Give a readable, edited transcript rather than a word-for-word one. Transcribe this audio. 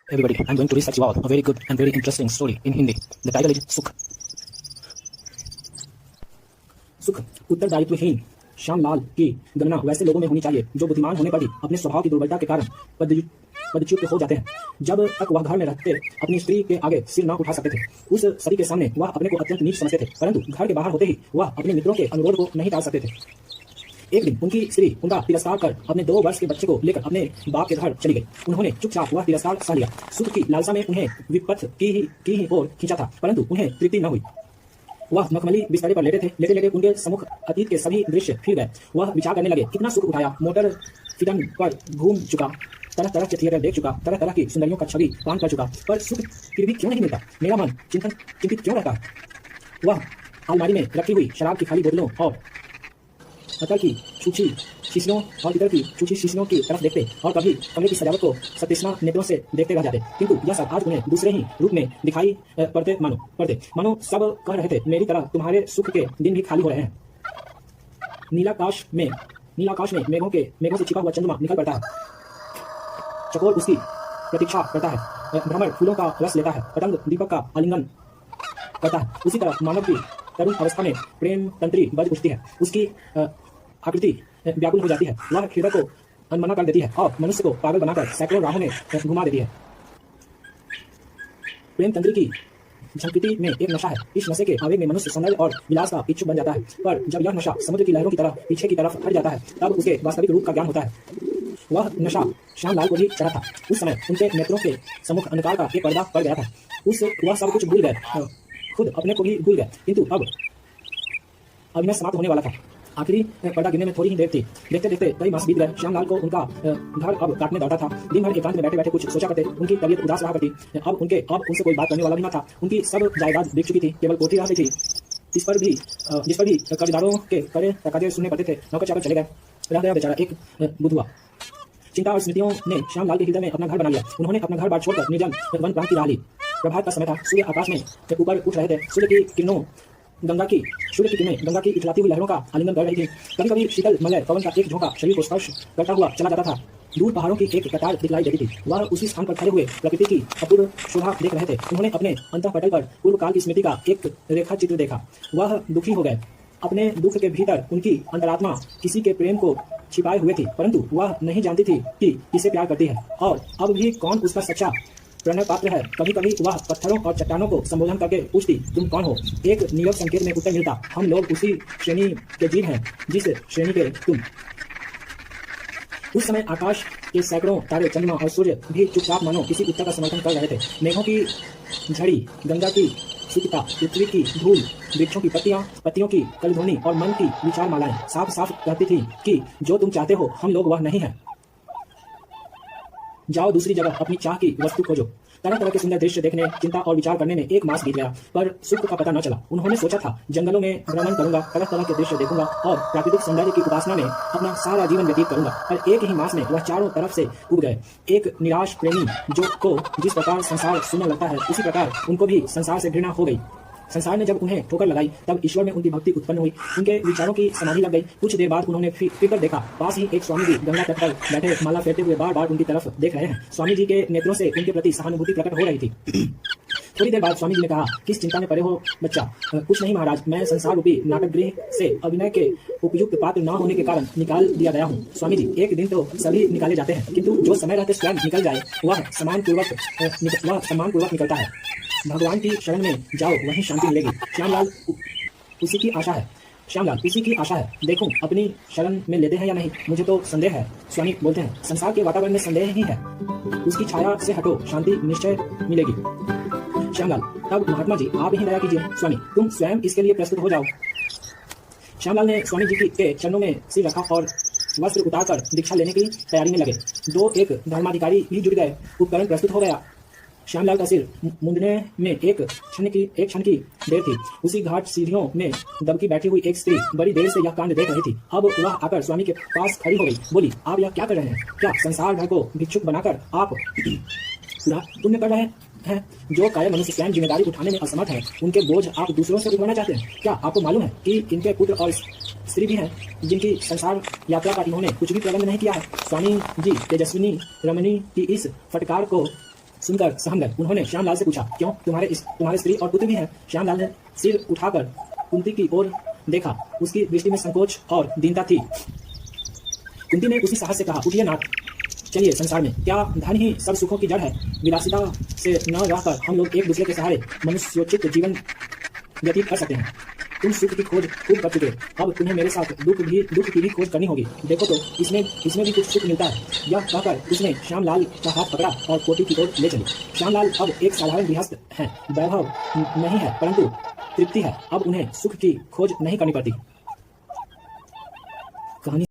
Everybody, I'm going to research about a very good and very interesting story in Hindi. The title is सुख। सुख उत्तरदायित्वहीन श्यामलाल की गणना वैसे लोगों में होनी चाहिए जो बुद्धिमान होने पर भी अपने स्वभाव की दुर्बलता के कारण पदच्युत हो जाते हैं। जब तक वह घर में रहते अपनी स्त्री के आगे सिर न उठा सकते थे, उस स्त्री के सामने वह अपने को अत्यंत नीच समझते थे, परंतु घर के बाहर होते ही वह अपने मित्रों के अनुरोध को नहीं टाल सकते थे। एक दिन उनकी स्त्री उनका तिरस्कार कर अपने 2 वर्ष के बच्चे को लेकर अपने बाप के घर चली गई। उन्होंने चुपचाप वह तिरस्कार सह लिया। सुख की लालसा में उन्हें विपथ की ही ओर खींचा था, परंतु उन्हें तृप्ति न हुई। वह मखमली बिस्तरे पर लेटे थे। लेटे लेटे उनके सम्मुख अतीत के सभी दृश्य फिर गए। वह विचार करने लगे, कितना सुख उठाया, मोटर फिटन पर घूम चुका, तरह तरह के थिएटर देख चुका, तरह तरह की सुंदरियों का छवि पान कर चुका, पर सुख फिर भी क्यों नहीं मिलता? मेरा मन चिंतित क्यों रहता है? वह अलमारी में रखी हुई शराब की खाली बोतलों और अतर की छूछी शीशियों और इतर की छूछी शीशियों की तरफ देखते और कभी कमरे की सजावट को सतृष्णा नेत्रों से देखते रह जाते, किंतु यह सब आज उन्हें दूसरे ही रूप में दिखाई पड़ते मानो सब कह रहे थे, मेरी तरह तुम्हारे सुख के दिन भी खाली हो रहे हैं। नीलाकाश में मेघों से छिपा हुआ चंद्रमा निकल पड़ता है, चकोर उसकी प्रतीक्षा करता है, भ्रमर फूलों का रस लेता है, पतंग दीपक का आलिंगन करता है। उसी तरह मानव की तरुण अवस्था में प्रेम तंत्री बज उठती है, उसकी आकृति व्याकुल हो जाती है, वह हृदय को अनमना कर देती है और मनुष्य को पागल बनाकर सैकड़ों राहों में घुमा देती है। प्रेम तंत्री की झंकृति में एक नशा है। इस नशे के आवेग में मनुष्य सौंदर्य और विलास का इच्छुक बन जाता है, पर जब यह नशा समुद्र की लहरों की तरह पीछे की तरफ हट जाता है, तब उसके वास्तविक रूप का ज्ञान होता है। वह नशा श्यामलाल को भी चढ़ा था। उस समय उनके नेत्रों के सम्मुख अंधकार का एक पर्दा पड़ गया था। वह सब कुछ भूल गए, खुद अपने को भी भूल गए, किंतु अब अभिनय समाप्त होने वाला था। आखिरी पर्दा गिरने में थोड़ी ही देर थी। देखते देखते कई मास बीत गए। श्यामलाल को उनका घर अब काटने दौड़ता था। दिन भर एकांत में बैठे बैठे कुछ सोचा करते। उनकी तबीयत उदास रहा करती। अब उनसे कोई बात करने वाला भी न था। उनकी सब जायदाद बिक चुकी थी, केवल कोठी रह गई थी, जिस पर भी कर्जदारों के करे तकाजे सुनने पड़ते थे। नौकर चाकर चले गए, रह गया बेचारा एक बुधवा। चिंता और स्मृतियों ने श्यामलाल के हृदय में अपना घर बना लिया। उन्होंने अपना घर बार छोड़कर निर्जन वन प्रांत की राह ली। प्रभात का समय था। सूर्य आकाश में ऊपर उठ रहे थे। सूर्य की किरणें गंगा की इठलाती हुई लहरों का आलिंगन कर रही थी। कभी कभी शीतल मलय पवन का एक झोंका शरीर को स्पर्श करता हुआ चला जाता था। दूर पहाड़ों की एक कतार दिखलाई देती थी। वह उसी स्थान पर खड़े हुए प्रकृति की अपूर्व शोभा देख रहे थे। उन्होंने अपने अंतःपटल पर पूर्व काल की स्मृति का एक रेखा चित्र देखा। वह दुखी हो गए। अपने दुख के भीतर उनकी अंतरात्मा किसी के प्रेम को छिपाए हुए थी, परंतु वह नहीं जानती थी कि किसे प्यार करती है और अब भी कौन उसका सच्चा प्रणय पात्र है। कभी कभी वह पत्थरों और चट्टानों को संबोधन करके पूछती, तुम कौन हो? एक नीरव संकेत में उत्तर मिलता, हम लोग उसी श्रेणी के जीव हैं जिस श्रेणी के तुम। उस समय आकाश के सैकड़ों तारे, चंद्रमा और सूर्य भी चुपचाप मानो किसी उत्तर का समर्थन कर रहे थे। मेघों की झड़ी, गंगा की सुखता, पृथ्वी की धूल, वृक्षों की पत्तियों की कलध्वनि और मन की विचार मालाएं साफ साफ कहती थी कि जो तुम चाहते हो हम लोग वह नहीं है। जाओ दूसरी जगह अपनी चाह की वस्तु खोजो। तरह तरह के सुंदर दृश्य देखने, चिंता और विचार करने में एक मास बीत गया, पर सुख का पता न चला। उन्होंने सोचा था, जंगलों में भ्रमण करूंगा, तरह तरह के दृश्य देखूंगा और प्राकृतिक सौंदर्य की उपासना में अपना सारा जीवन व्यतीत करूंगा, पर एक ही मास में वह चारों तरफ से उब गए। एक निराश प्रेमी को जिस प्रकार संसार सुंदर लगता है, उसी प्रकार उनको भी संसार से घृणा हो गई। संसार ने जब उन्हें ठोकर लगाई, तब ईश्वर में उनकी भक्ति उत्पन्न हुई। उनके विचारों की समाधि लग गई। कुछ देर बाद उन्होंने फिर देखा, पास ही एक स्वामी जी गंगा तट पर बैठे माला फेरते हुए बार बार उनकी तरफ देख रहे हैं। स्वामी जी के नेत्रों से उनके प्रति सहानुभूति प्रकट हो रही थी। थोड़ी देर बाद स्वामी जी ने कहा, किस चिंता में पड़े हो बच्चा? कुछ नहीं महाराज, मैं संसार रूपी नाटक गृह से अभिनय के उपयुक्त पात्र न होने के कारण निकाल दिया गया हूँ। स्वामी जी, एक दिन तो सभी निकाले जाते हैं, किंतु जो समय रहते स्वयं निकल जाए वह सम्मानपूर्वक निकलता है। भगवान की शरण में जाओ, वहीं शांति मिलेगी। श्यामलाल उसी की आशा है। देखूं अपनी शरण में लेते हैं या नहीं, मुझे तो संदेह है। स्वामी बोलते हैं, संसार के वातावरण में संदेह ही है, उसकी छाया से हटो, शांति निश्चय मिलेगी। श्यामलाल, तब महात्मा जी आप ही दया कीजिए। स्वामी, तुम स्वयं इसके लिए प्रस्तुत हो जाओ। श्यामलाल ने स्वामी जी के चरणों में सिर रखा और वस्त्र उतारकर दीक्षा लेने की तैयारी में लगे। 2-1 धर्माधिकारी भी जुड़ गए। उपकरण प्रस्तुत हो गया। श्यामलाल का सिर मुंडने में एक क्षण की देर थी। उसी घाट सीढ़ियों में दबकी बैठी हुई एक स्त्री बड़ी देर से यह कांड देख रही थी। अब वह आकर स्वामी के पास खड़ी हो गई। बोली, आप यह क्या कर रहे हैं? क्या संसार भर को भिक्षुक बनाकर आप पुण्य कर रहे हैं? जो कायर मनुष्य स्वयं जिम्मेदारी उठाने में असमर्थ है, उनके बोझ आप दूसरों से उठवाना चाहते हैं? क्या आपको मालूम है कि इनके पुत्र और स्त्री भी हैं जिनकी संसार यात्रा का इन्होंने कुछ भी प्रबंध नहीं किया है? स्वामी जी तेजस्विनी रमणी की इस फटकार को सुनकर सहम गए। उन्होंने श्यामलाल से पूछा, क्यों, तुम्हारे स्त्री और पुत्र भी हैं? श्यामलाल ने सिर उठाकर कुंती की ओर देखा। उसकी दृष्टि में संकोच और दीनता थी। कुंती ने उसी साहस से कहा, उठिए नाथ, चलिए संसार में। क्या धन ही सब सुखों की जड़ है? विलासिता से न रहकर हम लोग एक दूसरे के सहारे मनुष्योचित जीवन व्यतीत कर सकते हैं। तुम सुख की खोज खूब कर चुके, अब तुम्हें मेरे साथ दुख की भी खोज करनी होगी। देखो तो इसमें भी कुछ सुख मिलता है। यह कहकर उसने श्यामलाल का हाथ पकड़ा और कोठी की ओर ले चली। श्यामलाल अब एक साधारण गृहस्थ हैं। वैभव नहीं है, परंतु तृप्ति है। अब उन्हें सुख की खोज नहीं करनी पड़ती। कहानी